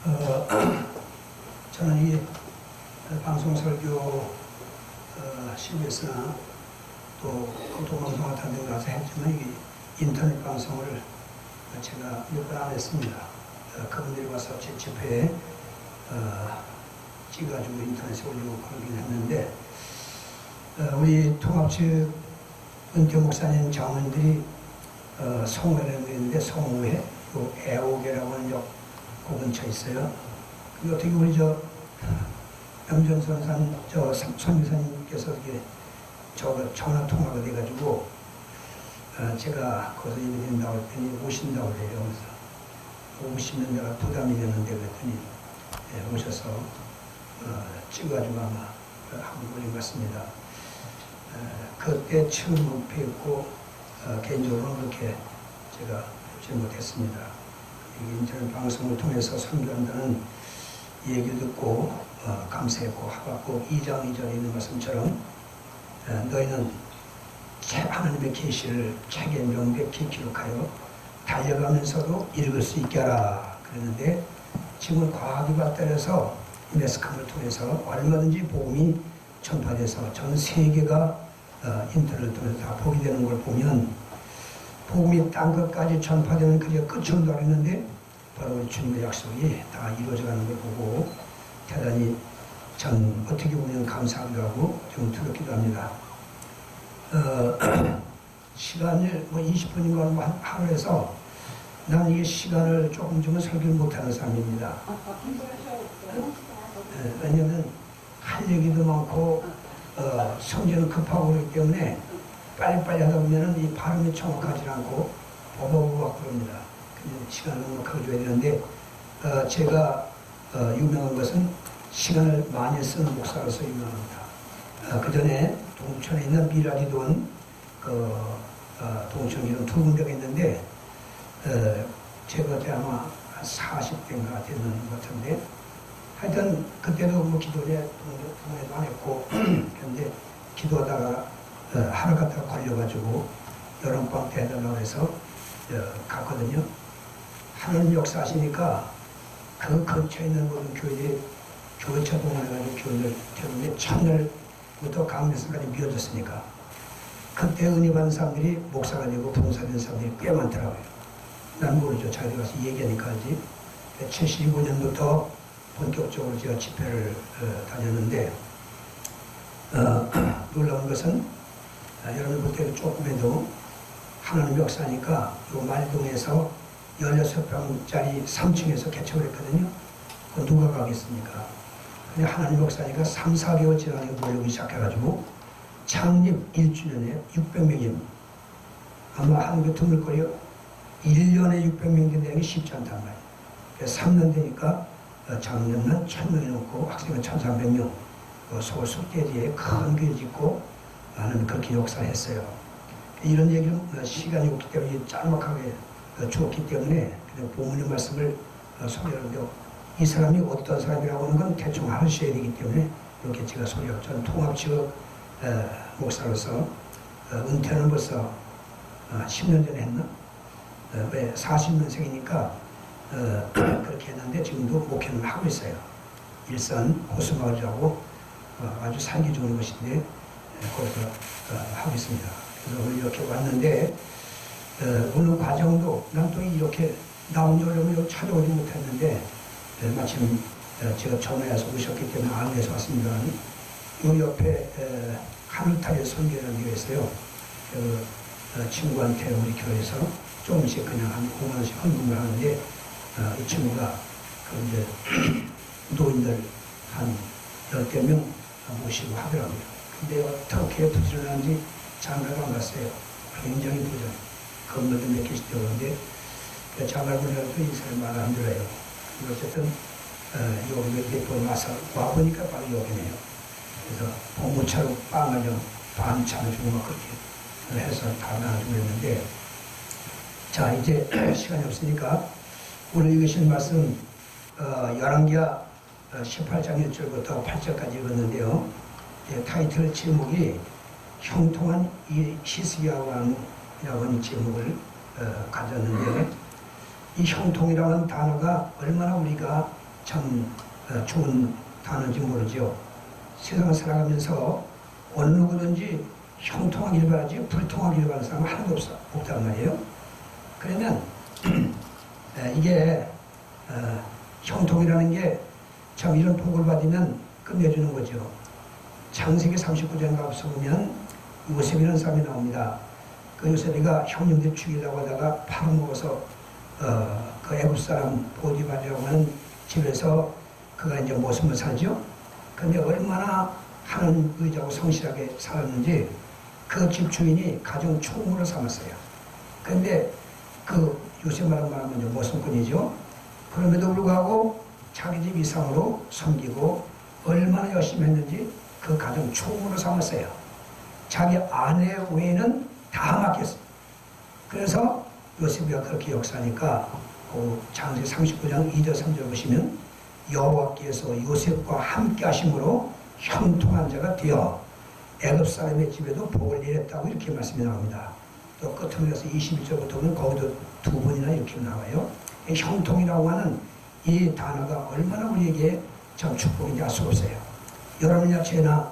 어, 저는 이 방송 설교 CBS나 또 교통방송 같은 데 가서 했지만 이 인터넷 방송을 제가 몇 번 안 했습니다. 그분들이 와서 제 집회에 찍어가지고 인터넷에 올리고 그러긴 했는데 우리 통합측 은퇴 목사님 장로님들이 성회를 했는데 성회 요 애오개라고 하는 그 근처에 있어요. 근데 어떻게 우리 명전선산 선교사님께서 이게 전화 통화가 돼가지고 제가 거기서 예배드린다고 했더니 오신다고 그래요. 그래서 오시면 내가 부담이 되는데 그랬더니 오셔서 찍어가지고 아마 한번 올린 것 같습니다. 그때 처음 못 뵙고 개인적으로는 그렇게 제가 뵙지 못했습니다. 인터넷 방송을 통해서 선교한다는 얘기를 듣고 감사했고 하박국 2장 2절에 있는 말씀처럼 너희는 하나님의 계시를 책에 명백히 기록하여 달려가면서도 읽을 수 있게 하라 그랬는데 지금은 과학이 발달해서 매스컴을 통해서 얼마든지 복음이 전파돼서 전 세계가 인터넷을 통해서 다 보게 되는 걸 보면 복음이 땅끝까지 전파되는 그게 끝이 온다고 했는데 바로 우리 주님의 약속이 다 이루어져가는 걸 보고 대단히 전 어떻게 보면 감사하기도 하고 좀 두렵기도 합니다. 시간을 20분인가 하루에서 난 이 시간을 조금 주면 설교를 못하는 사람입니다. 왜냐하면 할 얘기도 많고 성질은 급하고 그렇기 때문에 빨리빨리 하다 보면은 이 발음이 정확하지 않고 버벅버벅 그럽니다. 시간을 넉넉하게 줘야 되는데 제가 유명한 것은 시간을 많이 쓰는 목사로서 유명합니다. 그 전에 동천에 있는 미라디돈 동천 이런 두 군데가 있는데 제가 그때 아마 40대인가 되는 것 같은데 하여튼 그때도 뭐 기도에 동네도 안 했고 그런데 기도하다가 하루 갔다가 걸려가지고 여름방 때 해달라고 해서 갔거든요. 하나님 역사하시니까 그 근처에 있는 모든 교회들이 교회차 동원해가지고 교회를 태우는데 첫날부터 강대선까지 미어졌으니까 그때 은혜 받은 사람들이 목사가 되고 봉사된 사람들이 꽤 많더라고요. 난 모르죠. 자기들 가서 얘기하니까 알지. 75년부터 본격적으로 제가 집회를 다녔는데 놀라운 것은 여러분 볼 때 조금해도 하나님 역사니까 요 말동에서 16평짜리 3층에서 개척을 했거든요. 그건 누가 가겠습니까? 근데 하나님 역사니까 3, 4개월 지나니까 모이기 시작해가지고 창립 1주년에 600명입니다. 아마 한국에 드물거려 1년에 600명 된다는 게 쉽지 않단 말이에요. 그래서 3년 되니까 작년은 1000명이 넘고 학생은 1300명 서울 속대지에 큰 교회 짓고 나는 그렇게 역사했어요. 이런 얘기는 시간이 없기 때문에 짤막하게 주었기 때문에 그냥 본문의 말씀을 소개하는데 이 사람이 어떤 사람이라고 하는 건 대충 하셔야 되기 때문에 이렇게 제가 소개하고 저는 통합지역 목사로서 은퇴는 벌써 10년 전에 했나? 왜 40년생이니까 그렇게 했는데 지금도 목회는 하고 있어요. 일산 호수마을이라고 아주 살기 좋은 곳인데 거기서 하고 있습니다. 그래서 오늘 이렇게 왔는데 오늘 과정도 난 또 이렇게 나온 여름에 찾아오지 못했는데 마침 제가 전화해서 오셨기 때문에 안내해서 왔습니다. 이 옆에 하늘타의 선교라는 데가 있어요. 친구한테 우리 교회에서 조금씩 그냥 한 5만 원씩 헌금을 하는데 이 친구가 그 이제 노인들 한 10개 명 모시고 하더라고요. 근데 어떻게 부지런한지 장가를 안 갔어요. 굉장히 부지런. 건물도 몇 개씩 되었는데 장가를 보내도 이 사람이 말 안 들어요. 어쨌든 여기 몇번 와보니까 바로 여기네요. 그래서 봉무차로 빵을 좀 반찬을 주고 막 그렇게 해서 다 나눠주고 있는데 자 이제 시간이 없으니까 오늘 읽으신 말씀 열왕기하 18장 1절부터 8절까지 읽었는데요. 타이틀 제목이 형통한 히스기야 왕이라고 하는 제목을 가졌는데 이 형통이라는 단어가 얼마나 우리가 참 좋은 단어인지 모르죠. 세상을 살아가면서 어느 누구든지 형통하기를 바라지 불통하기를 바라는 사람은 하나도 없단 말이에요. 그러면 이게 형통이라는 게 참 이런 복을 받으면 끝내주는 거죠. 창세기 39장에 가서 보면 요셉이라는 사람이 나옵니다. 그 요셉이가 형님들 죽이려고 하다가 팔아먹어서 그 애굽 사람 보디발이라고 하는 집에서 그가 이제 모습을 살죠. 근데 얼마나 하나님 의지하고 성실하게 살았는지 그 집 주인이 가정 총무로 삼았어요. 근데 그 요셉이라는 말하면 이제 모성꾼이죠. 그럼에도 불구하고 자기 집 이상으로 섬기고 얼마나 열심히 했는지 그 가정 총무로 삼았어요. 자기 아내 외에는 다 맡겼어요. 그래서 요셉이가 그렇게 역사하니까 그 창세기 39장 2절 3절 보시면 여호와께서 요셉과 함께 하심으로 형통한 자가 되어 애굽 사람의 집에도 복을 내렸다고 이렇게 말씀이 나옵니다. 또 끝으로 가서 21절부터 보면 거기도 두 번이나 이렇게 나와요. 형통이라고 하는 이 단어가 얼마나 우리에게 참 축복인지 알 수 없어요. 여러분이나 저나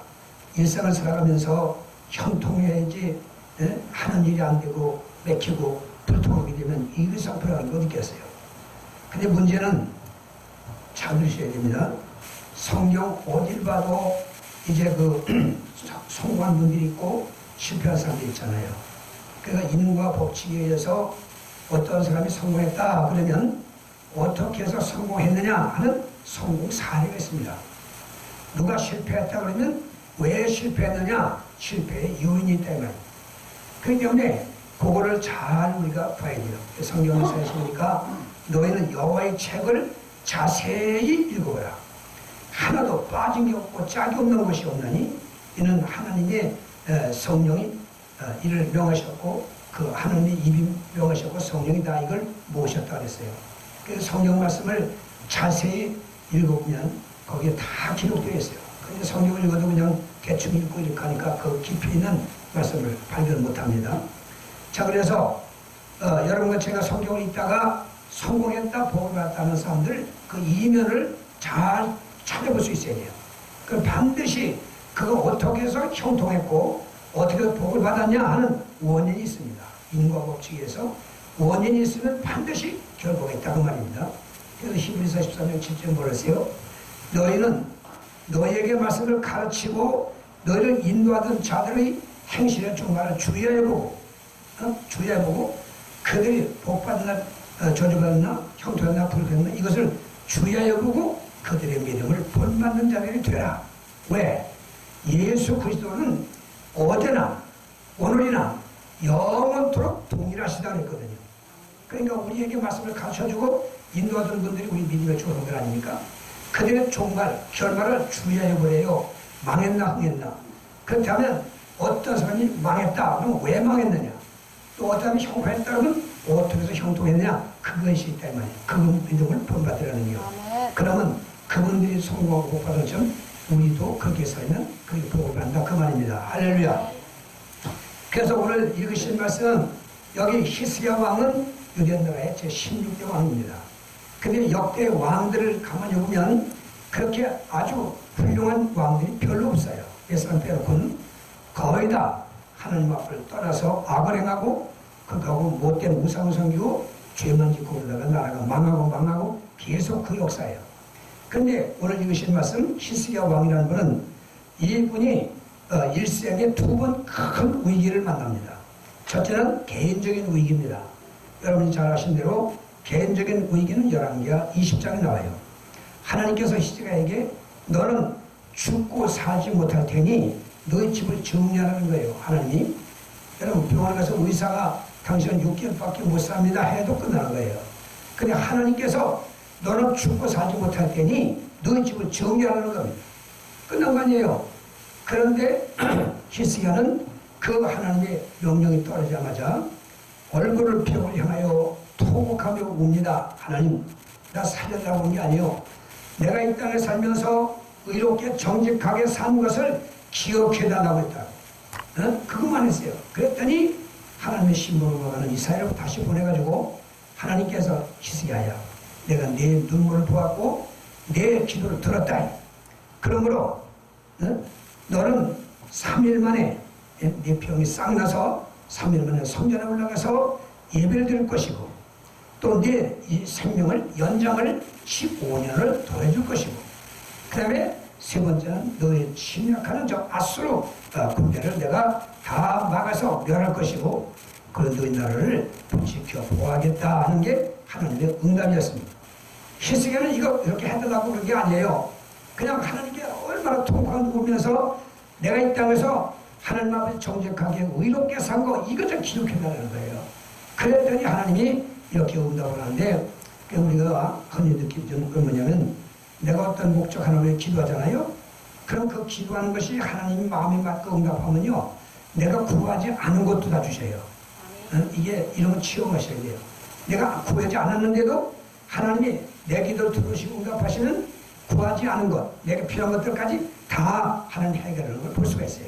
일상을 살아가면서 형통해야지 하는 일이 안 되고 맥히고 불통하게 되면 이기상불하는 게 어디 있겠어요. 근데 문제는 잘 들으셔야 됩니다. 성경 어딜 봐도 이제 그 성공한 분들이 있고 실패한 사람들이 있잖아요. 그러니까 인과 법칙에 의해서 어떤 사람이 성공했다 그러면 어떻게 해서 성공했느냐 하는 성공 사례가 있습니다. 누가 실패했다 그러면 왜 실패했느냐, 실패의 요인이 있다 이 말이에요. 그렇기 때문에 그거를 잘 우리가 봐야 돼요. 성경에서 보니까 너희는 여호와의 책을 자세히 읽어보라. 하나도 빠진 게 없고 짝이 없는 것이 없나니 이는 하나님의 성령이 이를 명하셨고 그 하나님의 입이 명하셨고 성령이 다 이걸 모으셨다 그랬어요. 그래서 성경 말씀을 자세히 읽어보면 거기에 다 기록되어 있어요. 그런데 성경을 읽어도 그냥 대충 읽고 이렇게 하니까 그 깊이 있는 말씀을 발견 못합니다. 자, 그래서 여러분과 제가 성경을 읽다가 성공했다, 복을 받았다는 사람들 그 이면을 잘 찾아볼 수 있어야 돼요. 그럼 반드시 그거 어떻게 해서 형통했고 어떻게 복을 받았냐 하는 원인이 있습니다. 인과법칙에서 원인이 있으면 반드시 결국에 있다고 말입니다. 그래서 히브리서 13장 7절 뭐랬어요? 너희는 너희에게 말씀을 가르치고 너희를 인도하던 자들의 행실의 종말을 주의해보고 주의해보고 그들이 복받으나 저주받으나 형통하나 불쾌하나 이것을 주의해보고 그들의 믿음을 본받는 자들이 되라. 왜? 예수 그리스도는 어제나 오늘이나 영원토록 동일하시다 그랬거든요. 그러니까 우리에게 말씀을 가르쳐주고 인도하던 분들이 우리 믿음의 주인공들 아닙니까? 그들의 종말, 결말을 주의하여 보래요. 망했나 흥했나. 그렇다면 어떤 사람이 망했다 그러면 왜 망했느냐, 또 어떤 사람이 형통했다 그러면 어떻게 해서 형통했느냐, 그것이 있다 이 말이에요. 그 믿음을 본받으라는 거예요. 그러면 그분들이 성공하고 복받은 것처럼 우리도 거기에 살면 그게 복을 받는다 그 말입니다. 할렐루야. 그래서 오늘 읽으신 말씀 여기 히스기야 왕은 유대나라의 제16대 왕입니다. 근데 역대 왕들을 가만히 보면 그렇게 아주 훌륭한 왕들이 별로 없어요. 예산 빼놓고는 거의 다 하나님 앞을 떠나서 악을 행하고 그하고 못된 우상을 섬기고 죄만 짓고 그러다가 나라가 망하고 계속 그 역사예요. 근데 오늘 읽으신 말씀 히스기야 왕이라는 분은 이분이 일생에 두 번 큰 위기를 만납니다. 첫째는 개인적인 위기입니다. 여러분이 잘 아신 대로 개인적인 위기는 열왕기하 20장에 나와요. 하나님께서 히스기야에게 너는 죽고 살지 못할 테니 너희 집을 정리하라는 거예요. 하나님이. 여러분 병원에 가서 의사가 당신은 6개월밖에 못 삽니다 해도 끝나는 거예요. 근데 하나님께서 너는 죽고 살지 못할 테니 너희 집을 정리하라는 겁니다. 끝난 거 아니에요. 그런데 히스기야는 그 하나님의 명령이 떨어지자마자 얼굴을 벽을 향하여 토곡하며 웁니다. 하나님, 나 살려달라고 온 게 아니에요. 내가 이 땅에 살면서 의롭게 정직하게 산 것을 기억해달라고 했다. 그것만 했어요. 그랬더니 하나님의 신부로 가는 이사야를 다시 보내가지고 하나님께서 히스기야야, 내가 네 눈물을 보았고 내 기도를 들었다. 그러므로 너는 3일 만에 네 병이 싹 나서 3일 만에 성전에 올라가서 예배를 드릴 것이고 또 네 이 생명을 연장을 15년을 더해줄 것이고 그 다음에 세 번째는 너의 침략하는 저 아수르 군대를 내가 다 막아서 멸할 것이고 그런 너희 나라를 지켜 보호하겠다 하는 게 하나님의 응답이었습니다. 히스기야는 이거 이렇게 해달라고 그런 게 아니에요. 그냥 하나님께 얼마나 통곡을 울면서 내가 이 땅에서 하나님 앞에 정직하게 의롭게 산 거 이것 좀 기록해달라는 거예요. 그랬더니 하나님이 이렇게 응답을 하는데 우리가 흔히 느끼는 건 뭐냐면 내가 어떤 목적 하나를 위해 기도하잖아요. 그럼 그 기도하는 것이 하나님 마음에 맞고 응답하면요 내가 구하지 않은 것도 다 주셔요. 이게 이런 거 체험하셔야 돼요. 내가 구하지 않았는데도 하나님이 내 기도를 들으시고 응답하시는 구하지 않은 것, 내가 필요한 것들까지 다 하나님 해결하는 걸 볼 수가 있어요.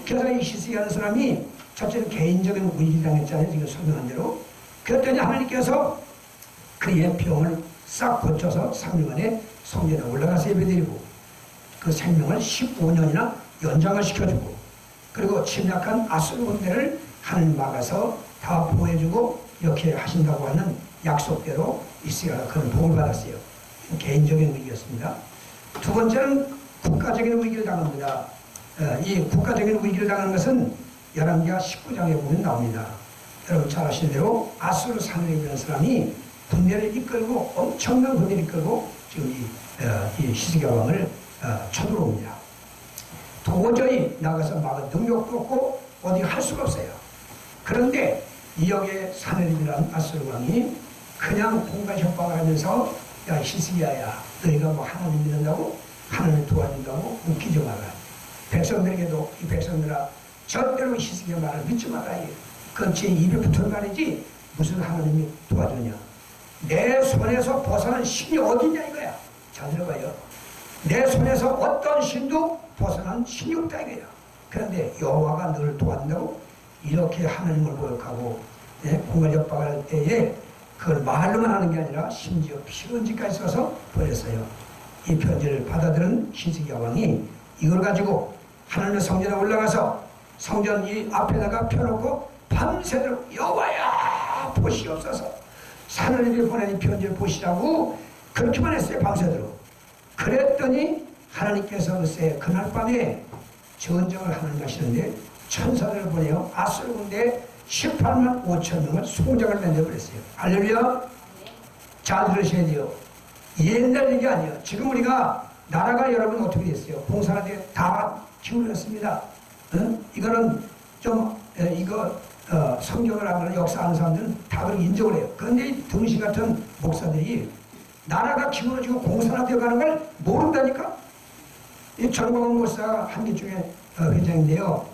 그래서 이 히스기야라는 사람이 첫째는 개인적인 위기를 당했잖아요. 지금 설명한 대로. 그랬더니 하나님께서 그의 병을 싹 고쳐서 3일 만에 성전에 올라가서 예배드리고 그 생명을 15년이나 연장을 시켜주고 그리고 침략한 아수르 군대를 하나님 막아서 다 보호해주고 이렇게 하신다고 하는 약속대로 히스기야가 그런 복을 받았어요. 개인적인 위기였습니다. 두 번째는 국가적인 위기를 당합니다. 이 국가적인 위기를 당하는 것은 열왕기하 19장에 보면 나옵니다. 여러분 잘 아시는 대로 아수르 산에 있는 사람이 군대를 이끌고 엄청난 군대를 이끌고 지금 이 히스기야 왕을 쳐들어옵니다. 도저히 나가서 막을 능력도 없고 어디 할 수가 없어요. 그런데 이역의 사내립이라는 아수르 왕이 그냥 공간 협박을 하면서 야 히스기야야 너희가 뭐 하나님 믿는다고 하나님 도와준다고 웃기지 마라. 백성들에게도 이 백성들아 절대로 히스기야 말을 믿지 마라. 그건 제 입에 붙은 말이지 무슨 하나님이 도와주냐. 내 손에서 벗어난 신이 어디냐 이거야. 잘 들어봐요. 내 손에서 어떤 신도 벗어난 신이 없다 이거야. 그런데 여호와가 너를 도와준다고 이렇게 하나님을 고백하고 공간 협박을 할 때에 그걸 말로만 하는 게 아니라 심지어 피언지까지 써서 보냈어요. 이 편지를 받아들은 히스기야 왕이 이걸 가지고 하나님의 성전에 올라가서 성전 이 앞에다가 펴놓고 밤새도록 여호와야 보시옵소서 하나님이 보낸 이 편지를 보시라고 그렇게만 했어요. 밤새도록. 그랬더니 하나님께서 글쎄 그날 밤에 전쟁을 하는 것이는데 천사들을 보내요. 아수르 군대 18만 5천 명을 송장을 만들어버렸어요. 할렐루야. 잘 들으셔야 돼요. 옛날 얘기 아니에요. 지금 우리가 나라가 여러분 어떻게 됐어요? 봉사하는데 다 기울였습니다. 이거는 좀 성경을 하거나 역사 아는 사람들은 다 그렇게 인정을 해요. 그런데 이 등신 같은 목사들이 나라가 기울어지고 공산화 되어가는 걸 모른다니까? 이 전광훈 목사가 한개 중에 회장인데요.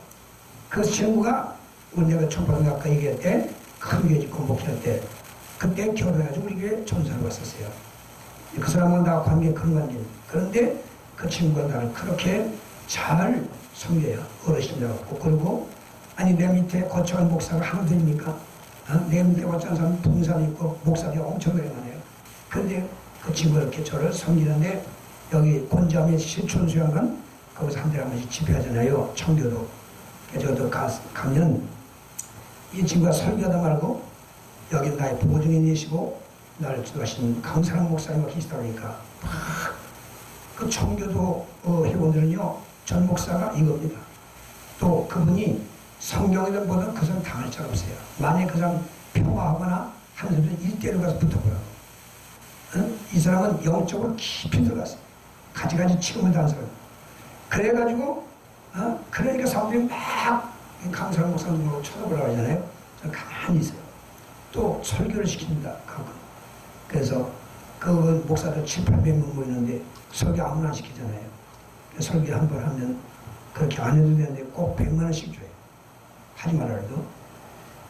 그 친구가 우리 내가 청파동 아까 얘기할 때 큰 교회 짓고 목회할 때 그때 결혼해가지고 우리 교회 전사를 왔었어요. 그 사람은 나 관계 큰 관계. 그런데 그 친구가 나를 그렇게 잘 섬겨요. 어르신이라고. 그리고 아니 내 밑에 거쳐간 목사가 하나 됩니까? 내 밑에 거쳐간 사람은 동산 있고 목사들이 엄청나게 많아요. 그런데 그 친구가 이렇게 저를 섬기는데 여기 곤자미 실촌수양관 거기서 한 달에 한 번씩 집회하잖아요. 청교도. 저도 가면 이 친구가 설교하다 말고 여기 나의 보증인이시고 나를 기도하시는 강사랑 목사님과 계시다 보니까 그 청교도 회원들은요 전 목사가 이겁니다. 또 그분이 성경이든 뭐든 그 사람 당할 자가 없어요. 만약에 그 사람 평화하거나 하는 사람들 일대로 가서 붙어보라고. 이 사람은 영적으로 깊이 들어갔어요. 가지가지 체험을 당한 사람. 그래가지고 그러니까 사람들이 막 강사랑 목사님하고 쳐다보라고 하잖아요. 저는 가만히 있어요. 또 설교를 시킵니다. 가끔. 그래서 그 목사들 700~800명 모이는데 설교 아무나 안 시키잖아요. 설교 한 번 하면 그렇게 안 해도 되는데 꼭 100만 원씩 줘요. 하지 말아도.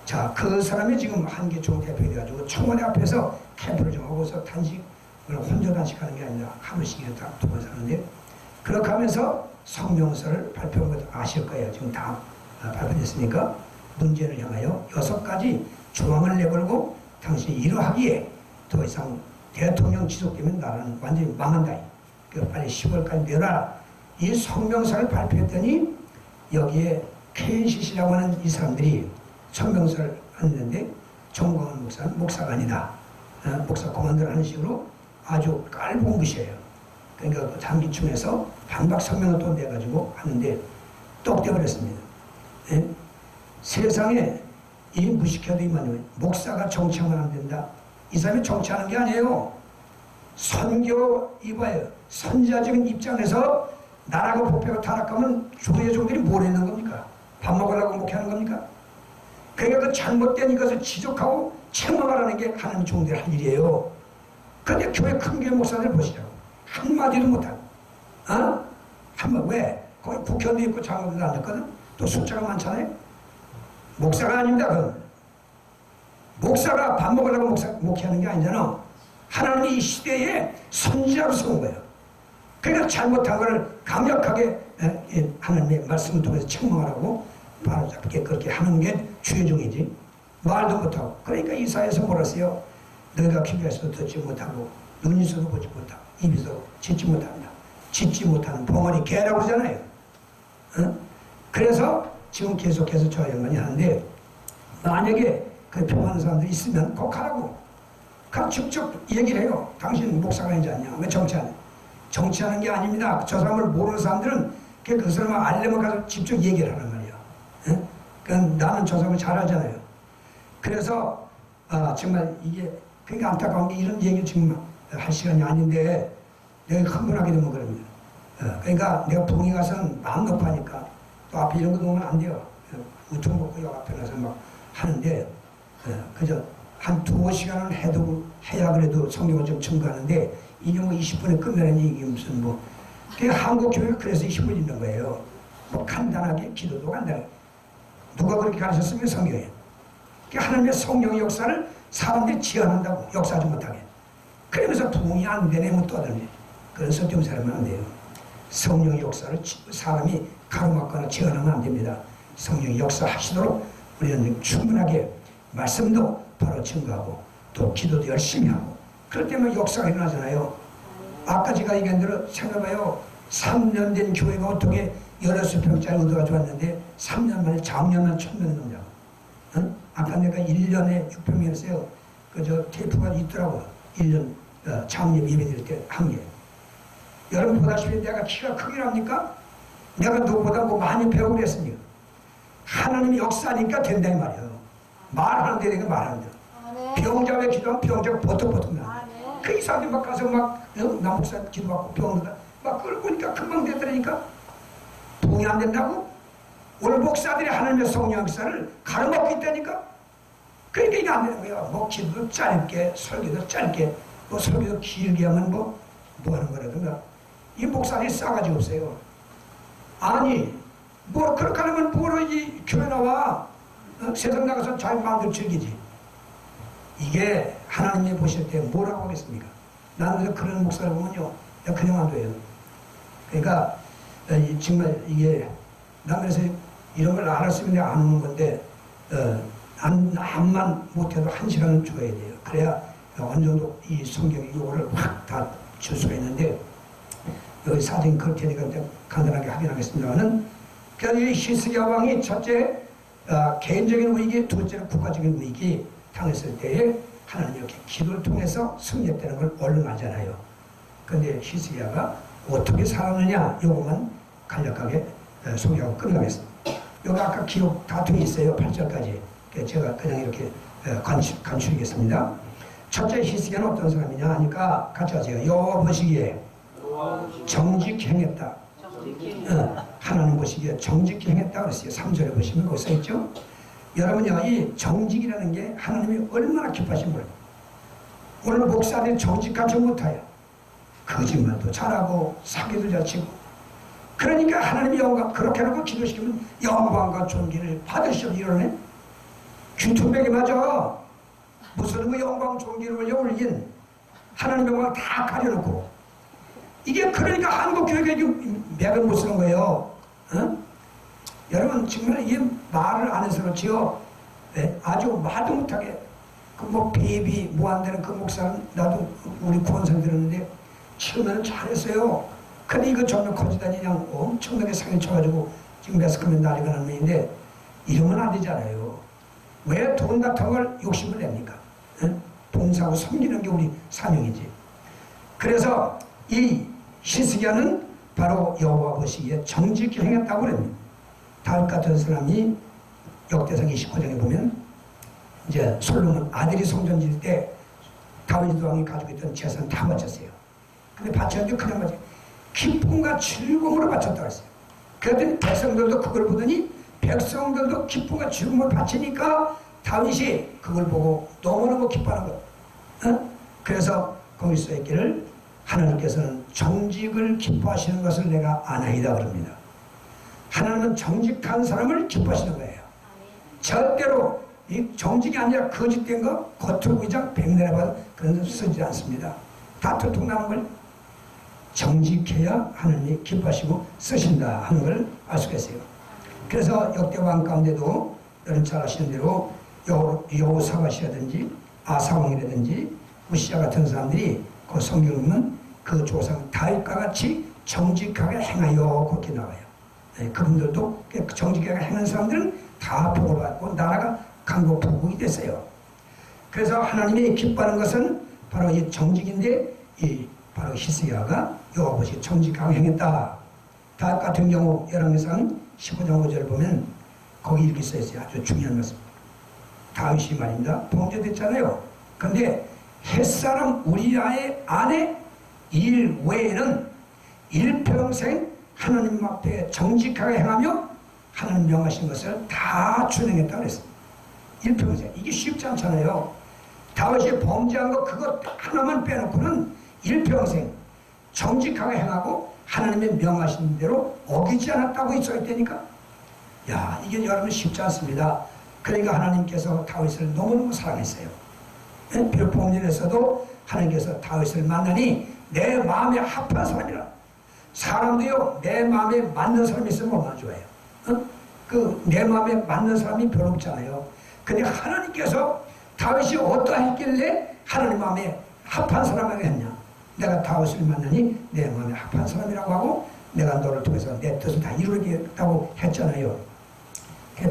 자, 그 사람이 지금 한계총 대표가 돼가지고 청와대 앞에서 캠프를 좀 하고서 단식을 혼자 단식하는 게 아니라 하루씩 딱 2번 사는데 그렇게 하면서 성명서를 발표한 것도 아실 거예요. 지금 다 발표됐으니까 문제를 향하여 6가지 조항을 내걸고 당신이 이러하기에 더 이상 대통령 지속되면 나라는 완전히 망한다. 그 빨리 10월까지 내라. 이 성명서를 발표했더니 여기에 KNCC라고 하는 이 사람들이 성명서를 했는데 정광훈 목사는 목사가 아니다. 목사 고만들 하는 식으로 아주 깔보은 것이에요. 그러니까 그 단기층에서 반박 성명을 또 내가지고 하는데 똑 떼버렸습니다. 예? 세상에 이 무식해도 이만하면 목사가 정치하면 안 된다. 이 사람이 정치하는 게 아니에요. 선교 이봐요. 선지자적인 입장에서 나라가 부패가 타락하면 주의 종들이 뭘 했는 겁니까? 밥 먹으려고 목회하는 겁니까? 그러니까 그 잘못된 이것을 지적하고 책망하라는 게 하나님 종들의 할 일이에요. 그런데 교회 큰 교회 목사들 보시자고. 한마디도 못하고. 한마디 왜? 거기 국회의원도 있고 장관도 안 됐거든? 또 숫자가 많잖아요? 목사가 아닙니다, 그건. 목사가 밥 먹으려고 목회하는 게 아니잖아. 하나님이 이 시대에 선지자로 세운 거예요. 그러니까 잘못한 것을 강력하게 하나님의 말씀을 통해서 책망하라고 바로잡게 그렇게 하는 게 주의 종이지. 말도 못하고. 그러니까 이사에서 뭐랬어요? 너희가 귀에서도 듣지 못하고 눈이서도 보지 못하고 입에서 짓지 못합니다. 짓지 못하는 벙어리 개라고 그러잖아요. 그래서 지금 계속해서 저 양반이 하는데 만약에 그 표하는 사람들이 있으면 꼭 하라고. 그럼 직접 얘기를 해요. 당신 목사가 아니지 않냐? 왜 정치하냐? 정치하는 게 아닙니다. 저 사람을 모르는 사람들은 그 사람을 알려면 가서 직접 얘기를 하란 말이야. 그러니까 나는 저 사람을 잘 알잖아요. 그래서 정말 이게 그러니까 안타까운 게 이런 얘기를 지금 할 시간이 아닌데 내가 흥분하게 되면 그럽니다. 그러니까 내가 동의 가서는 마음 높아하니까 또 앞에 이런 거 놓으면 안 돼요. 우통 먹고 여 앞에 가서 막 하는데 그저 한 2-5시간을 해야 그래도 성경을 좀 첨가하는데 이년 20분에 끝내는 얘기 무슨 뭐 한국 교회가 그래서 20분 있는 거예요. 뭐 간단하게 기도도 간단하게 누가 그렇게 가르쳤으면 성경에 하나님의 성령의 역사를 사람들이 지어낸다고 역사하지 못하게 그러면서 부흥이 안 되네 뭐 떠들네. 그런 쓸데없는 사람은 안 돼요. 성령의 역사를 사람이 가로막거나 지어내면 안 됩니다. 성령의 역사하시도록 우리는 충분하게 말씀도 바로 증거하고 또 기도도 열심히 하고 그럴 때만 역사가 일어나잖아요. 아까 제가 얘기한 대로 생각해봐요. 3년 된 교회가 어떻게 16평짜리 얻어가 좋았는데 3년 만에 작년만 1000명 넘냐고. 아까 내가 1년에 6평이었어요. 그저 테이프가 있더라고요. 1년 창립 예배 드릴 때 한 게. 여러분 보다시피 내가 키가 크긴 합니까? 내가 누구보다 뭐 많이 배우고 그랬습니까? 하나님이 역사니까 된다 이 말이에요. 말하는데 내가 말하는데. 병자 왜 기도하면 병자가 버떡버떡 나. 그 이사람들이 막 가서 막 남북사 기도하고 병자 막 끌고 오니까 금방 되더라니까. 동의 안 된다고? 오늘 목사들이 하나님의 성령 역사를 가로막고 있다니까? 그러니까 이게 안 되는 거야. 뭐 기도도 짧게, 설교도 짧게, 뭐 설교도 길게 하면 뭐 하는 거라든가. 이 목사들이 싸가지 없어요. 아니, 뭐 그렇게 하려면 뭐로 이 교회 나와? 세상 나가서 잘 마음대로 즐기지. 이게 하나님이 보실 때 뭐라고 하겠습니까? 나는 그런 목사를 보면요, 그냥 안 돼요. 그러니까 정말 이게 난 그래서 이런 걸 알았으면 내가 안 오는 건데 암만 못해도 1시간은 줘야 돼요. 그래야 어느 정도 이 성경의 요구를 확 다 줄 수가 있는데 여기 사진 그렇게 내가 간단하게 확인하겠습니다만은 그래서 이 히스기야 왕이 첫째 개인적인 위기, 둘째는 국가적인 위기 당했을 때에 하나님 이렇게 기도를 통해서 승리했다는 걸 얼른 알잖아요. 그런데 히스기야가 어떻게 살았느냐 요것만 간략하게 소개하고 끝나겠습니다. 여기 아까 기록 다 돼 있어요. 8절까지. 제가 그냥 이렇게 간추리겠습니다. 첫째 히스기야는 어떤 사람이냐 하니까 같이 하세요. 여호와 보시기에 정직히 행했다. 하나님 보시기에 정직히 행했다 그랬어요. 3절에 보시면 거기 써있죠. 여러분요, 이 정직이라는 게 하나님이 얼마나 기뻐하신 거예요. 오늘 목사들이 정직하지 못해요. 거짓말도 잘하고 사기도 잘 치고. 그러니까 하나님이 영광, 그렇게 하고 기도시키면 영광과 존귀를 받으시오 이러네. 귀퉁배기 맞아. 무슨 그 영광 존귀를 올린 하나님의 영광 다 가려놓고. 이게 그러니까 한국 교회가 맥을 못 쓰는 거예요. 여러분 정말 이게 말을 안 해서 그렇지요. 네? 아주 말도 못하게 그 뭐 베이비 뭐 안 되는 그 목사는 나도 우리 구원상 들었는데 처음에는 잘했어요. 근데 이거 점점 커지다니 그냥 엄청나게 상해 쳐가지고 지금 매스컴에 난리가 나는 면인데 이러면 안 되잖아요. 왜 돈 같은 걸 욕심을 냅니까? 응? 봉사하고 섬기는 게 우리 사명이지. 그래서 이 히스기야는 바로 여호와 보시기에 정직히 행했다고 그럽니다. 다윗 같은 사람이 역대상 29장에 보면 이제 솔로몬 아들이 성전 지을 때 다윗 왕이 가지고 있던 재산 다 바쳤어요. 근데 바쳤는데 그냥 바쳐 기쁨과 즐거움으로 바쳤다고 했어요. 그랬더니 백성들도 그걸 보더니 백성들도 기쁨과 즐거움을 바치니까 다윗이 그걸 보고 너무너무 기뻐하는 거예요. 어? 그래서 거기 써있기를 하나님께서는 정직을 기뻐하시는 것을 내가 아나이다 그럽니다. 하나님은 정직한 사람을 기뻐하시는 거예요. 절대로 이 정직이 아니라 거짓된 거 겉으로 위장 백내려봐도 그런 거 쓰지 않습니다. 다 들통나는 걸 정직해야 하나님이 기뻐하시고 쓰신다 하는 걸 알 수가 있어요. 그래서 역대 왕 가운데도 여러분 잘 아시는 대로 여호사밧이라든지 아사왕이라든지 우시야 같은 사람들이 그 성경에 보면 그 조상 다윗과 같이 정직하게 행하여 그렇게 나와요. 네, 그분들도 정직하게 행하는 사람들은 다 복을 받고 나라가 강국 부국이 됐어요. 그래서 하나님이 기뻐하는 것은 바로 이 정직인데 이 바로 히스기야가 여호와 보시기에 정직하게 행했다. 다윗 같은 경우 열왕기상 15장 5절을 보면 거기 이렇게 써있어요. 아주 중요한 말씀. 다윗이 말입니다. 범죄됐잖아요. 그런데 햇사람 우리아의 아내 일 외에는 일평생 하나님 앞에 정직하게 행하며 하나님 명하신 것을 다 준행했다고 그랬습니다. 일평생. 이게 쉽지 않잖아요. 다윗이 범죄한 거 그것 하나만 빼놓고는 일평생 정직하게 행하고 하나님의 명하신 대로 어기지 않았다고 써있다니까. 야, 이게 여러분 쉽지 않습니다. 그러니까 하나님께서 다윗을 너무너무 사랑했어요. 비록 범죄했어도 하나님께서 다윗을 만나니 내 마음에 합한 사람이라. 사람도요 내 마음에 맞는 사람이 있으면 얼마나 좋아요. 그 내 마음에 맞는 사람이 별로 없잖아요. 근데 하나님께서 다윗이 어떠했길래 하나님 마음에 합한 사람을 했냐. 내가 다윗을 만나니 내 마음에 합한 사람이라고 하고 내가 너를 통해서 내 뜻을 다 이루겠다고 했잖아요.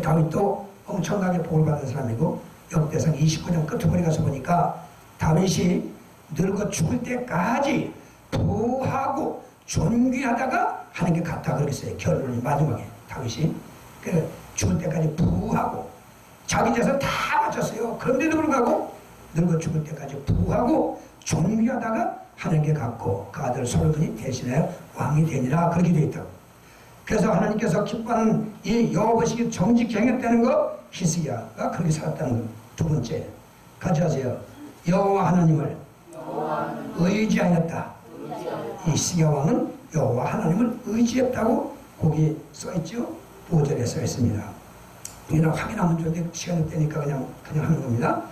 다윗도 엄청나게 복을 받은 사람이고 역대상 29장 끝머리 가서 보니까 다윗이 늙어 죽을 때까지 부하고 존귀하다가 하는 게 같다 그러겠어요. 결론이 마지막에 다윗이 그 죽을 때까지 부하고 자기 재산 다 바쳤어요. 그런데도 불구하고 늙어 죽을 때까지 부하고 존귀하다가 하는 게 같고 그 아들 솔로몬이 대신하여 왕이 되니라 그렇게 되어 있다고. 그래서 하나님께서 기뻐하는 이 여호와 보시기에 정직히 행했다는 거 히스기야가 그렇게 살았다는 거. 두 번째 같이 하세요. 여호와 하나님을 의지하였다. 이 히스기야 왕은 여호와 하나님을 의지했다고 거기 써있죠. 5절에 써있습니다. 이거 확인하면 좋은데 시간이 되니까 그냥 하는 겁니다.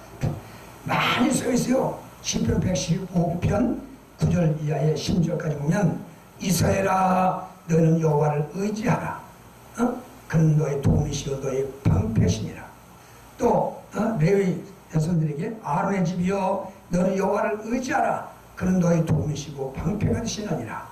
많이 써있어요. 시편 115편 9절 이하의 10절까지 보면 이스라엘아 너는 여호와를 의지하라. 그는 너의 도움이시오 너의 방패시니라. 또 레위 자손들에게 아론의 집이여 너는 여호와를 의지하라. 그는 너의 도움이시고 방패가 되시느니라.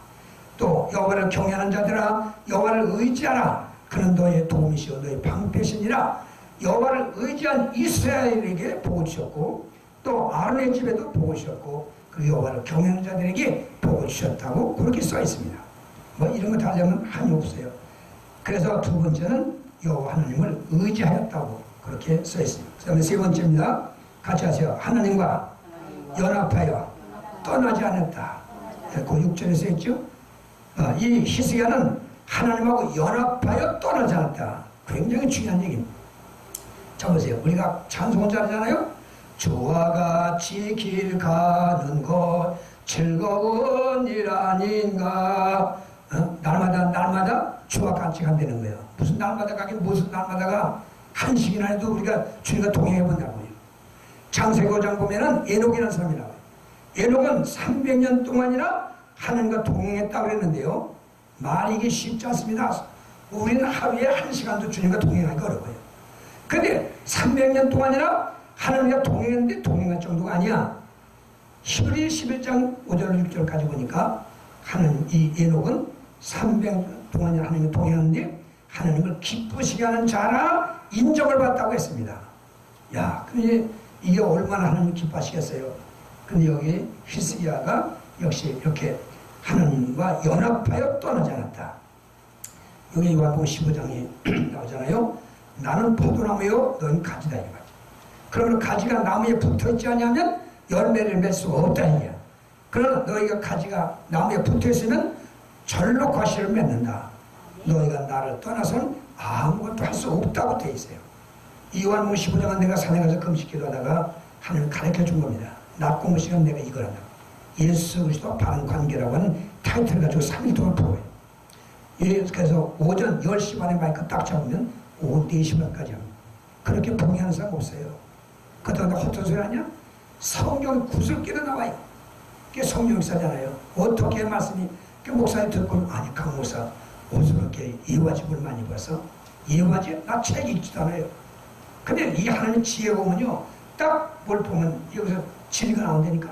또 여호와를 경외하는 자들아 여호와를 의지하라. 그는 너의 도움이시오 너의 방패시니라. 여호와를 의지한 이스라엘에게 복을 주셨고 또 아론의 집에도 복을 주셨고 그 여호와를 경외하는 자들에게 복을 주셨다고 그렇게 써 있습니다. 뭐 이런 거 다 하려면 한이 없어요. 그래서 두 번째는 여호와 하나님을 의지하였다고 그렇게 써 있습니다. 그 다음에 세 번째입니다. 같이 하세요. 하나님과 연합하여 떠나지 않았다. 그 6절에 써 있죠. 이 히스기야는 하나님하고 연합하여 떠나지 않았다. 굉장히 중요한 얘기입니다. 자 보세요. 우리가 찬송을 잘하잖아요. 주와 같이 길 가는 것 즐거운 일 아닌가. 날마다 주와 같이 간다는 거예요. 무슨 날마다 가긴 무슨 날마다가 한 시기나 해도 우리가 주님과 동행해 본다고요. 창세기 5장 보면은 에녹이라는 사람이 나와요. 에녹은 300년 동안이나 하나님과 동행했다고 그랬는데요. 말이기 쉽지 않습니다. 우리는 하루에 1시간도 주님과 동행하기가 어려워요. 근데 300년 동안이나 하나님과 동행했는데 아니야. 히브리 11장 5절 6절 까지 보니까 하나님 이 에녹은 300년 동안 하나님을 동행하는데 하나님을 기쁘시게 하는 자라 인정을 받았다고 했습니다. 야, 근데 이게 얼마나 하나님 기뻐하시겠어요. 근데 여기 히스기야가 역시 이렇게 하나님과 연합하여 떠나지 않았다. 여기 요한복음 15장에 나오잖아요. 나는 포도나무요, 너는 가지다 이거지. 그러면 가지가 나무에 붙어있지 않냐면 열매를 맺을 수가 없다 이게. 그러나 너희가 가지가 나무에 붙어있으면 절로 과실을 맺는다. 너희가 나를 떠나서는 아무것도 할 수 없다고 되어 있어요. 이 요한복음 15장은 내가 산에 가서 금식기도 하다가 하나님 가르쳐 준 겁니다. 낮 공부 시간 내가 이걸 한다. 예수 그리스도와 바른 관계라고 하는 타이틀을 가지고 3일 동안 풀어요. 그래서 오전 10시 반에 마이크 딱 잡으면 오후 4시 반까지 합니다. 그렇게 봉해하는 사람 없어요. 그러다 헛된 소리 하냐? 성경 구슬기도 나와요. 그게 성경사잖아요. 어떻게 말씀이 목사님 듣고 아니 강 목사 옷을 그렇게 이화집을 많이 입어서 이화집? 나 책 읽지도 않아요. 근데 이 하나님 지혜 보면요 딱 뭘 보면 여기서 진리가 나온다니까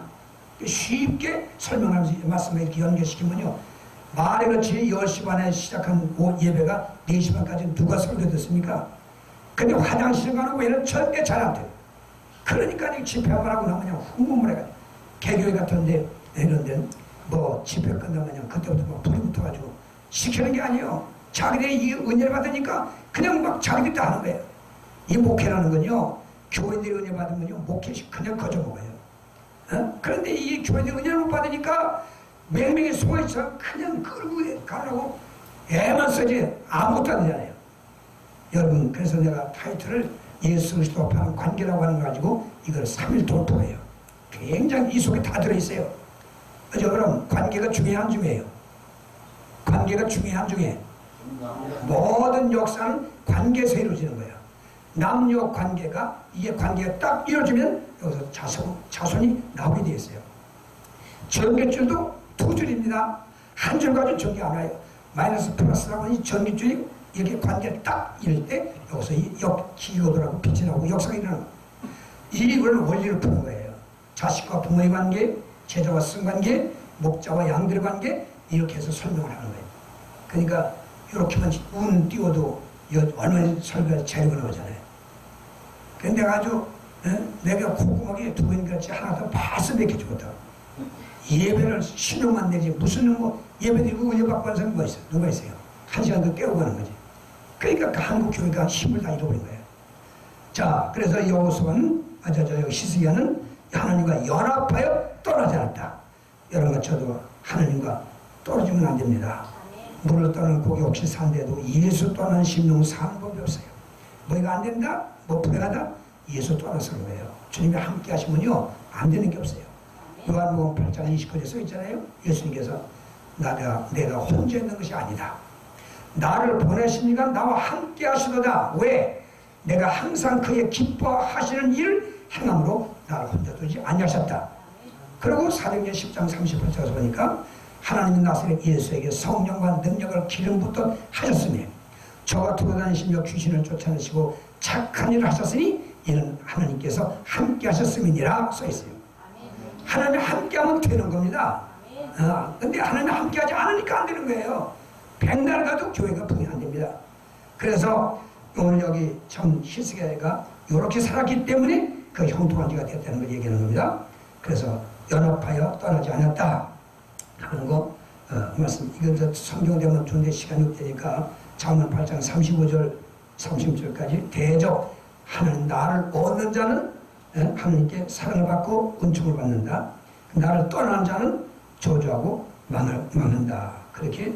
쉽게 설명하면서 말씀을 이렇게 연결시키면요 말에 그렇지 10시 반에 시작한 예배가 4시 반까지 누가 설교 듣습니까? 근데 화장실 가는 외에는 절대 잘 안 돼요. 그러니까 집회 한번 하고 나면 그냥 흥분을 해가지고 개교회 같은데 이런 데는 뭐 집회 끝나면 그때부터 막 불이 붙어가지고 시키는 게 아니에요. 자기들이 이 은혜를 받으니까 그냥 막 자기들이 다 하는 거예요. 이 목회라는 건요 교인들이 은혜 받으면요 목회식 그냥 거저먹어요. 어? 그런데 이 교인들이 은혜를 못 받으니까 맹맹이 속아있어 그냥 끌고 가려고 애만 쓰지 아무것도 안 되잖아요. 여러분 그래서 내가 타이틀을 예수 그리스도와 바른 관계라고 하는 거 가지고 이걸 3일 돌파해요. 굉장히 이 속에 다 들어있어요. 그죠? 그럼 관계가 중요한 중이에요. 관계가 중요한 중에 모든 역사는 관계에서 이루어지는 거예요. 남녀 관계가 이게 관계가 딱 이루어지면 여기서 자손이 나오게 되어 있어요. 전깃줄도 2줄입니다. 한 줄 가지고 전기 안 와요. 마이너스 플러스라고 하는 이 전깃줄이 이렇게 관계를 딱 이룰 때 여기서 이 기거들하고 빛이 나오고 역사가 일어나는 이걸 원리를 푸는 거예요. 자식과 부모의 관계, 제자와 스승 관계, 목자와 양들의 관계 이렇게 해서 설명을 하는 거예요. 그러니까 이렇게만 운 띄워도 얼마나 설교가 재료가 나오잖아요. 근데 내가 아주 내가 콧구멍에 두근같이 하나 더 바스 맥혀지 못하고 예배를 신용만 내지 무슨 뭐 예배 드리고 은혜 받고 하는 사람이 뭐 있어요? 누가 있어요? 1시간 더 깨우고 가는 거지. 그러니까 그 한국 교회가 힘을 다 잃어버린 거예요. 자, 그래서 여호수아는 히스기야는 하나님과 연합하여 떠나지 않았다. 여러분 저도 하나님과 떨어지면 안 됩니다. 물을 떠나는 고기 없이 산데도 예수 떠나는 심령 사는 법이 없어요. 뭐가 안 된다? 뭐 불행하다? 예수 떠나서 그런 거예요. 주님이 함께 하시면요 안 되는 게 없어요. 요한복음 8장 29절에 써 있잖아요. 예수님께서 내가 혼자 있는 것이 아니다. 나를 보내시니까 나와 함께 하시도다. 왜? 내가 항상 그의 기뻐하시는 일을 행함으로 나를 혼자 두지 아니하셨다. 그리고 사도행전 10장 38절에서 보니까 하나님이 나사렛 예수에게 성령과 능력을 기름 붓듯 하셨으니 저가 돌아다니시며 귀신을 쫓아내시고 착한 일을 하셨으니 이는 하나님께서 함께 하셨음이니라 써있어요. 하나님이 함께하면 되는 겁니다. 근데 하나님이 함께하지 않으니까 안 되는 거예요. 백날 가도 교회가 분이 안 됩니다. 그래서 오늘 여기 참 히스기야가 이렇게 살았기 때문에 그 형통한지가 됐다는 걸 얘기하는 겁니다. 그래서 연합하여 떠나지 않았다 하는 거 말씀. 이건 성경되면 좋은데 시간이 없으니까 잠언 8장 35절 30절까지 대적 하나님 나를 얻는 자는 하나님께 사랑을 받고 은총을 받는다. 나를 떠나는 자는 저주하고 망한다. 그렇게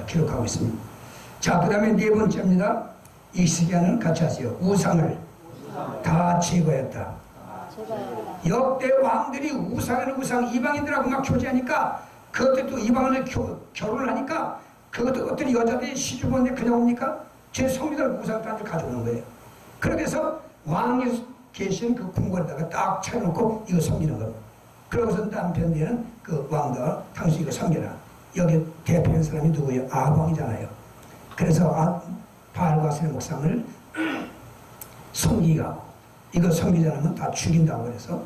기록하고 있습니다. 자, 그 다음에 네 번째입니다. 히스기야는 같이 하세요. 우상을 다 제거했다. 역대 왕들이 우상 이방인들하고 막 교제하니까 그것도 또 이방인을 결혼을 하니까 그것도 어떤 여자들이 시집 오는데 그냥 옵니까? 제 성민을 우상단을 가져오는 거예요. 그래서 왕이 계신 그 궁궐에다가 딱 차려놓고 이거 섬기는 거예요. 그러고서 남편 되는 그 왕도 당신 이거 섬겨라. 여기 대표한 사람이 누구예요? 아합왕이잖아요. 그래서 바알과 세의 목상을 섬기가 이거 섬기지 않으면 다 죽인다고 그래서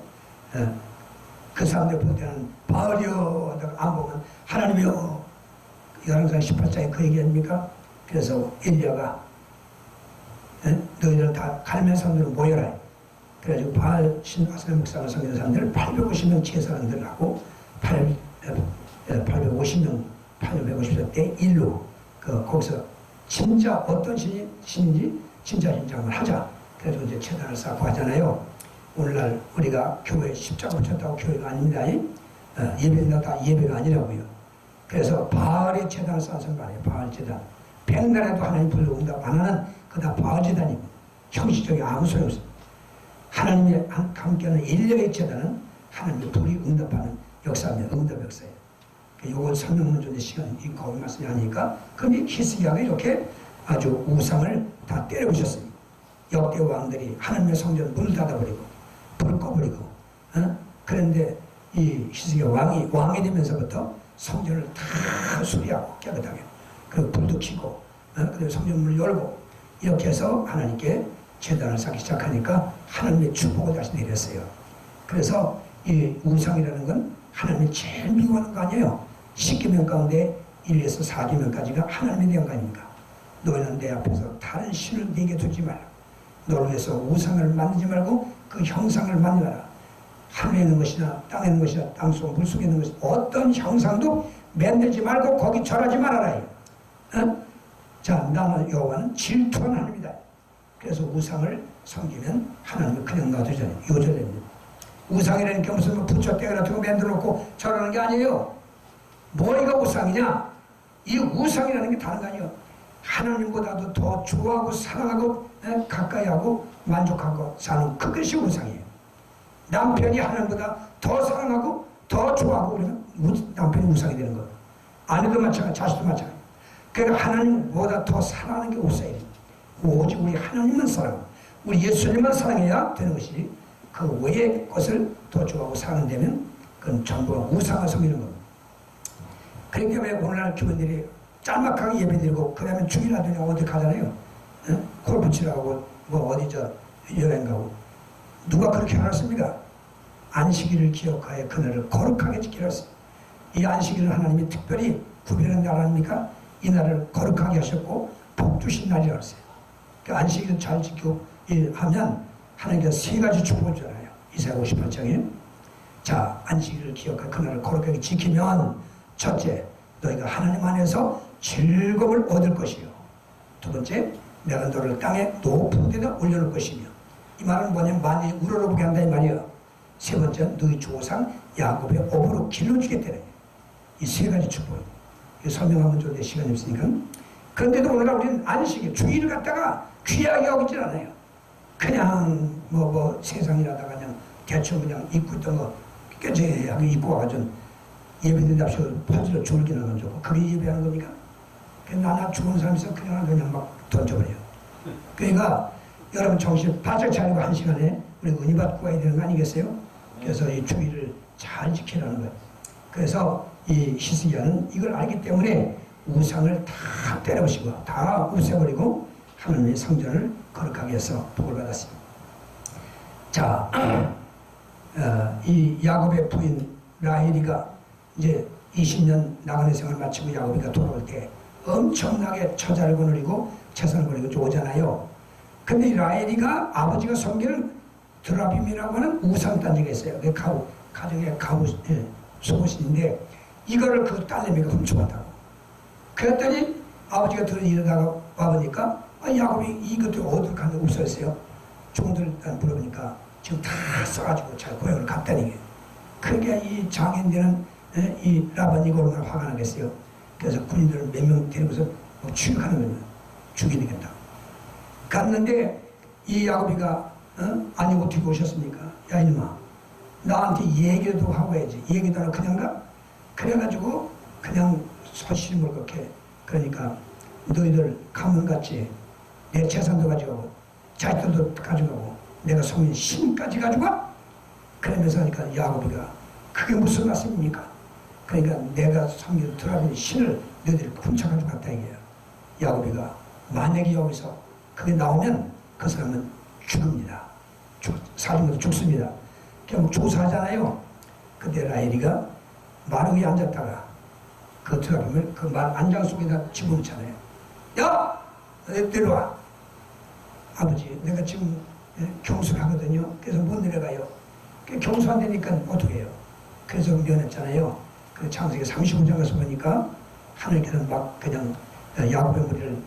그 사람들 볼 때는 바울이여 하다가 안 보면 하나님이여. 열왕기상 18장에 그 얘기 아닙니까? 그래서 엘리야가 너희들은 다 갈멜 사람들은 모여라. 그래가지고 바알 신아스라 목사가 섬기는 사람들을 850명 제사장들을 하고 850명 850대 1로 거기서 진짜 어떤 신인지 진짜 신장을 하자. 그래서 이제 제단을 쌓고 하잖아요. 오늘날 우리가 교회 십자가 붙였다고 교회가 아닙니다. 예배가 다 예배가 아니라고요. 그래서 바알의 제단을 쌓아서 말이에요. 바알 제단. 백날에도 하나님 불러 응답 안 하는 그다 바알 제단입니다. 형식적인 아무 소용없습니다. 하나님이 함께하는 인력의 제단은 하나님의 불이 응답하는 역사입니다. 응답 역사예요. 이걸 설명하는 존재 시간이 거기 말씀이 아니니까 그럼 이 히스기야가 이렇게 아주 우상을 다 때려부셨습니다. 역대 왕들이 하나님의 성전을 문을 닫아버리고 불을 꺼버리고 그런데 이 히스기야 왕이 되면서부터 성전을 다 수리하고 깨끗하게 그리고 불도 켜고 그리고 성전문을 열고 이렇게 해서 하나님께 제단을 쌓기 시작하니까 하나님의 축복을 다시 내렸어요. 그래서 이 우상이라는 건 하나님이 제일 미워하는 거 아니에요. 10계명 가운데 1에서 4계명까지가 하나님에 대한 거 아닙니까? 너희는 내 앞에서 다른 신을 내게 두지 말라. 너를 위해서 우상을 만들지 말고 그 형상을 만들어라. 하늘에 있는 것이나 땅에 있는 것이나 땅속 물속에 있는 것이나 어떤 형상도 만들지 말고 거기 절하지 말아라. 자, 나는 여호와는 질투하는 하나님이다. 그래서 우상을 섬기면 하나님을 그냥 놔두잖아요. 요절됩니다. 우상이라는 게 무슨 뭐 부처떼가 같은 거 만들어 놓고 절하는 게 아니에요. 뭐가 우상이냐? 이 우상이라는 게 다른 거 아니에요. 하나님보다도 더 좋아하고 사랑하고 가까이하고 만족하고 사는 그것이 우상이에요. 남편이 하나님보다 더 사랑하고 더 좋아하고 그러면 남편이 우상이 되는 거예요. 아내도 마찬가지, 자식도 마찬가지. 그러니까 하나님보다 더 사랑하는 게 우상이에요. 오직 우리 하나님만 사랑하고 우리 예수님만 사랑해야 되는 것이 그 외의 것을 더 좋아하고 사랑한다면 그건 전부 우상을 섬기는 겁니다. 그러니까 왜 오늘날 교인들이 짤막하게 예배드리고 그 다음에 주일하더니 어디 가잖아요. 골프 치러 가고 뭐 어디 여행 가고 누가 그렇게 알았습니까? 안식일을 기억하여 그날을 거룩하게 지키라 했습니다. 이 안식일을 하나님이 특별히 구별한 날 아닙니까? 이 날을 거룩하게 하셨고 복 주신 날이라고 했어요. 그 안식일을 잘 지키고 하면 하나님께서 세 가지 축복을 주잖아요. 이사야 58장에. 자, 안식일을 기억하여 그날을 거룩하게 지키면 첫째, 너희가 하나님 안에서 즐거움을 얻을 것이요. 두 번째, 내가 너를 땅에 높은 데다 올려놓을 것이며. 이 말은 뭐냐면 많이 우러러보게 한다 이 말이에요. 세 번째, 너희 조상 야곱의 업으로 길러주겠다는 이 세 가지 축복입니다. 설명하면 좋은데 시간이 없으니까. 그런데도 오늘날 우리는 안식일, 주일을 갖다가 귀하게 여기질 않아요. 그냥 세상이라다가 그냥 대충 그냥 입고 있던 거 깨끗하게 입고 와가지고 예배드린답시고 퍼즐로 줄기나 던져고 그게 예배하는 겁니까? 나나 죽은 사람이 있어 그냥 막 던져버려요. 그러니까 여러분 정신 바짝 차리고 한 시간에 우리 은혜 받고 가야 되는 거 아니겠어요? 그래서 이 주의를 잘 지키라는 거예요. 그래서 이 히스기야는 이걸 알기 때문에 우상을 다 때려부시고 다 없애버리고 하나님의 성전을 거룩하게 해서 복을 받았습니다. 자, 이 야곱의 부인 라헬이가 이제 20년 나그네 생활을 마치고 야곱이가 돌아올 때 엄청나게 처자를 거느리고 재산을 거느리고 오잖아요. 근데 이 라헬이가 아버지가 섬기는 드라빔이라고 하는 우상단지가 있어요. 그게 가정의 속옷인데 이거를 그 딸내미가 훔쳐갔다고. 그랬더니 아버지가 이러다가 와보니까 야곱이 이것도 어딜 가는데 웃었어요. 종들 물어보니까 지금 다 써가지고 잘 고향을 갔다니. 그러니까 이 장인들은 이 라반이 얼마나 화가 나겠어요. 그래서 군인들을 몇 명 데리고서 추격하는 겁니다. 죽이니까. 갔는데 이 야곱이가 아니 어떻게 오셨습니까? 야 이놈아 나한테 얘기도 하고 해야지. 얘기도 안 하고 그냥 가? 그래가지고 그냥 소심을 그렇게 그러니까 너희들 가문같이 내 재산도 가져가고 자식들도 가져가고 내가 섬긴 신까지 가져가? 그러면서 하니까 야곱이가 그게 무슨 말씀입니까? 그러니까 내가 섬긴 드라빈 신을 너희들이 훔쳐가지고 갔다 이게요. 야곱이가 만약에 여기서 그게 나오면 그 사람은 죽습니다. 사진으로 죽습니다. 그냥 조사하잖아요. 그때 라헬이가 말 위에 앉았다가 그 들어가면 그 말 안장 속에다 집어넣잖아요. 야! 내려와. 아버지, 내가 지금 경솔하거든요. 그래서 못 내려가요. 경솔 안 되니까 어떻게 해요? 그래서 면했잖아요. 그 창세기 35장 가서 보니까 하나님께서는 막 그냥 야곱의 머리를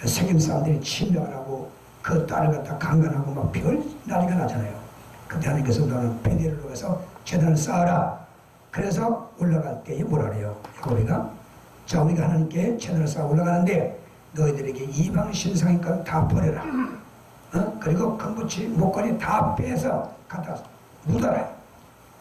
세겜 사람들이 침략을 하고 그 딸을 갖다 강간하고 막 별 난리가 나잖아요. 그때 하나님께서 너는 베델로 가서 제단을 쌓아라. 그래서 올라갈 때에 뭐라 그래요? 야곱이가 자, 우리가 하나님께 제단을 쌓아 올라가는데 너희들에게 이방 신상이니까 다 버려라. 그리고 금붙이 목걸이 다 빼서 갖다 묻어라.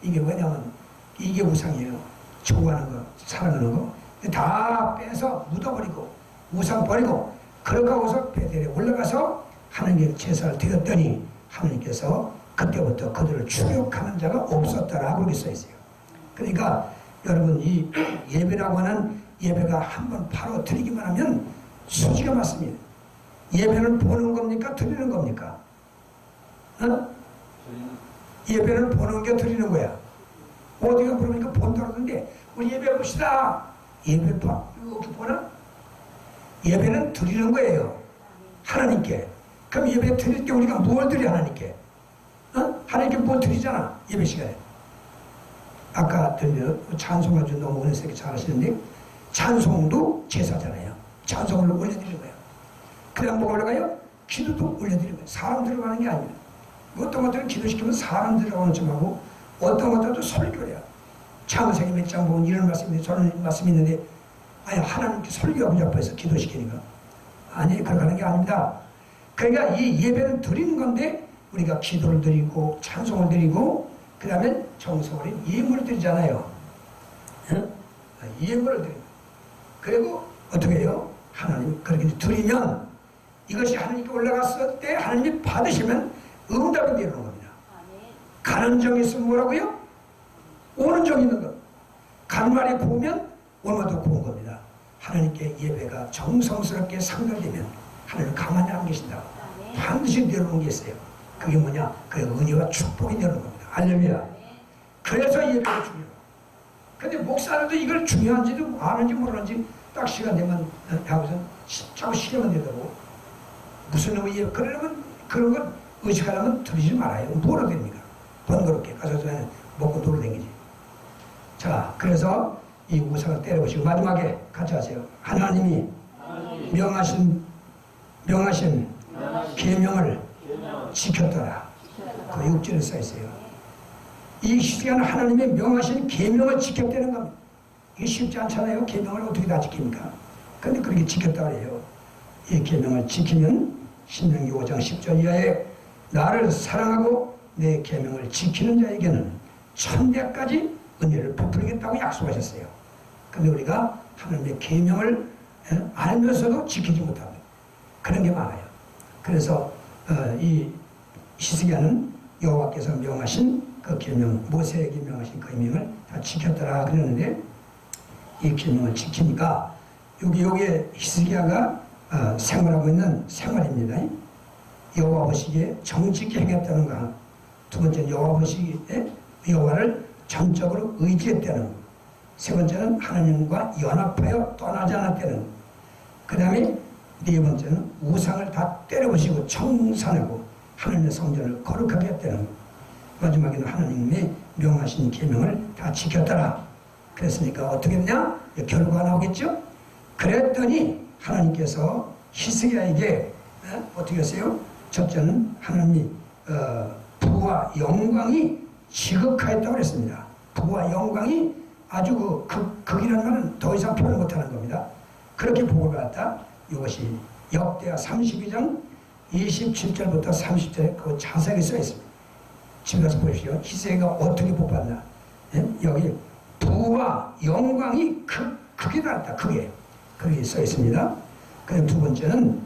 이게 뭐냐면 이게 우상이에요. 좋아하는 거, 사랑하는 거 다 빼서 묻어버리고 우상 버리고 그렇게 하고서 베델에 올라가서 하나님께 제사를 드렸더니 하나님께서 그때부터 그들을 추격하는 자가 없었다라고 이렇게 써 있어요. 그러니까 여러분 이 예배라고 하는 예배가 한번 바로 드리기만 하면 수지가 맞습니다. 예배는 보는 겁니까? 드리는 겁니까? 예배는 보는 게 드리는 거야. 어디가 부르니까 본다고 하는데 우리 예배 봅시다. 예배 봐. 이렇게 보나? 예배는 드리는 거예요. 하나님께. 그럼 예배 드릴 때 우리가 뭘 드려 하나님께? 하나님께 뭘 드리잖아. 예배 시간에. 아까 찬송 아주 너무 은혜스럽게 잘 하시는데 찬송도 제사잖아요. 찬송을 올려드리는 거예요. 그냥 뭐 올라가요? 기도도 올려드리는 거예요. 사람 들어가는 게 아니에요. 어떤 것들은 기도시키면 사람 들어가는 좀 하고 어떤 것들도 설교래요. 창세기 몇 장 보면 이런 말씀인데 저는 말씀이 있는데 아니 하나님께 설교하고 잡아서 기도시키니까 아니 그렇게 하는 게 아닙니다. 그러니까 이 예배는 드리는 건데 우리가 기도를 드리고 찬송을 드리고 그 다음에 정성어린 예물을 드리잖아요. 예물을 드립니다. 그리고 어떻게 해요? 하나님 그렇게 드리면 이것이 하나님께 올라갔을 때 하나님이 받으시면 응답이 되는 겁니다. 가는 정이 있으면 뭐라고요? 오는 정이 있는 것. 가는 말이 고우면 얼마도 고운 겁니다. 하나님께 예배가 정성스럽게 상달되면 하나님 가만히 안 계신다고. 반드시 내려오는 게 있어요. 그게 뭐냐? 그 은혜와 축복이 내려오는 겁니다. 할렐루야. 그래서 예배가 중요해요. 근데 목사들도 이걸 중요한지도 아는지 모르는지 딱 시간 되면 하고서 자꾸 시간만 되다고 무슨 놈의 예배 그러려면 그런 걸 의식하려면 드리지 말아요. 뭐로 됩니까? 번거롭게 가서 먹고 돌아다니지. 자, 그래서 이 우상을 때려보시고 마지막에 같이 하세요. 하나님이 명하신 계명을 지켰더라. 그 6절에 써 있어요. 이 시간은 하나님의 명하신 계명을 지켰다는 겁니다. 이게 쉽지 않잖아요. 계명을 어떻게 다 지킵니까? 근데 그렇게 지켰다 그래요. 이 계명을 지키면 신명기 5장 10절 이하에 나를 사랑하고 내 계명을 지키는 자에게는 천대까지 은혜를 베풀겠다고 약속하셨어요. 근데 우리가 하나님의 계명을 알면서도 지키지 못합니다. 그런 게 많아요. 그래서 이 히스기야는 여호와께서 명하신 그 계명, 모세에게 명하신 그 계명을 다 지켰더라 그러는데 이 계명을 지키니까 여기에 히스기야가 생활하고 있는 생활입니다. 여호와 보시기에 정직히 행했다는 거. 두 번째는 여호와 보시기에 여호와를 전적으로 의지했다는 거. 세 번째는 하나님과 연합하여 떠나지 않았다는 거. 그 다음에 네 번째는 우상을 다 때려부시고 청산하고 하나님의 성전을 거룩하게 했다는 거. 마지막에는 하나님의 명하신 계명을 다 지켰더라. 그랬으니까 어떻게 했냐? 결과가 나오겠죠? 그랬더니 하나님께서 히스기야에게 어떻게 했어요? 첫째는 하나님이 부와 영광이 지극하였다고 그랬습니다. 부와 영광이 아주 극이라는 말은 더 이상 표현 못하는 겁니다. 그렇게 복을 받았다. 이것이 역대하 32장 27절부터 30절에 그 자세하게 써 있습니다. 집에 가서 보십시오. 히스기야가 어떻게 복 받나? 여기 부와 영광이 크게 달았다. 크게. 그렇게 써 있습니다. 그리고 두 번째는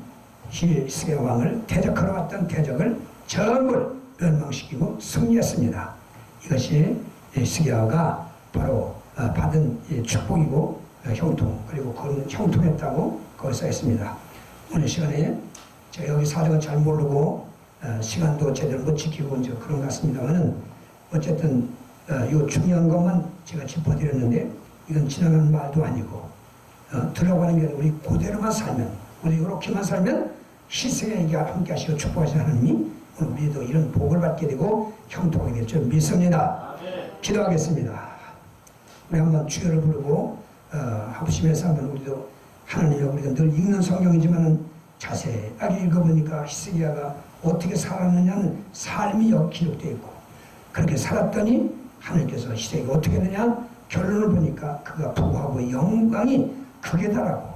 히스기야 왕을 대적하러 왔던 대적을 전부 멸망시키고 승리했습니다. 이것이 히스기야가 바로 받은 축복이고 형통, 그리고 그건 형통했다고 거기 써 있습니다. 오늘 시간에 제가 여기 사정을 잘 모르고 시간도 제대로 못 지키고 이제 그런 것 같습니다만은 어쨌든 요 중요한 것만 제가 짚어드렸는데 이건 지나가는 말도 아니고 들어가는 게 아니라 우리 그대로만 살면 우리 이렇게만 살면 희생에 함께 하시고 축복하시는 하나님이 오늘 우리도 이런 복을 받게 되고 형통하게 될 줄 믿습니다. 기도하겠습니다. 우리 한번 주여를 부르고 합심해서 한번 우리도 하나님이 우리가 늘 읽는 성경이지만은 자세하게 읽어보니까 히스기야가 어떻게 살았느냐는 삶이 여기 기록되어 있고 그렇게 살았더니 하나님께서 히스기야가 어떻게 했느냐 결론을 보니까 그가 부하고 영광이 크게 달하고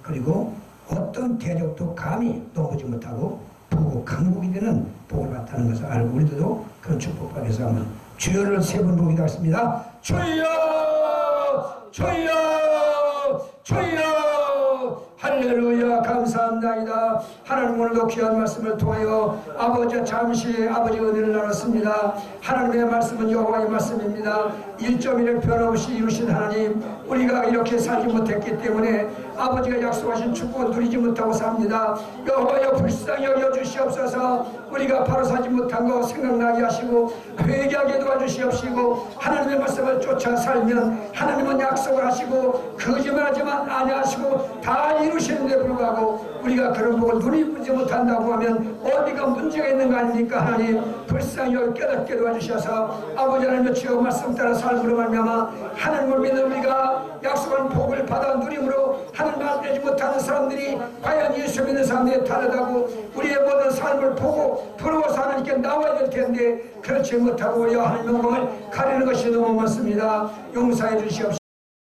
그리고 어떤 대적도 감히 넘보지 못하고 부고 강국이 되는 복을 받다는 것을 알고 우리들도 그런 축복받기 위해서 한번 주여를 세 번 보기도 하겠습니다. 주여 주여 주여 할렐루야 감사합니다. 하나님 오늘도 귀한 말씀을 통하여 아버지 잠시 아버지 은혜를 나눴습니다. 하나님의 말씀은 여호와의 말씀입니다. 1.1을 변함없이 이루신 하나님 우리가 이렇게 살지 못했기 때문에 아버지가 약속하신 축복을 누리지 못하고 삽니다. 여호와여 불쌍히 여겨주시옵소서. 우리가 바로 살지 못한 거 생각나게 하시고 회개하게 도와주시옵시고 하나님의 말씀을 쫓아 살면 하나님은 약속을 하시고 거짓말하지만 아니하시고 다 이루시는데 불구하고 우리가 그런 복을 누리지 못한다고 하면 어디가 문제가 있는 거 아닙니까? 하나님 불쌍히 깨닫게 도와주셔서 아버지 하나님의 주여 말씀 따라 삶으로 말미암아 하나님을 믿는 우리가 약속한 복을 받아 누림으로 하나님을 알지 못하는 사람들이 과연 예수 믿는 사람들이 다르다고 우리의 모든 삶을 보고 부러워서 하나님께 나와야 될 텐데 그렇지 못하고 하나님의 영광을 가리는 것이 너무 많습니다. 용서해 주시옵시고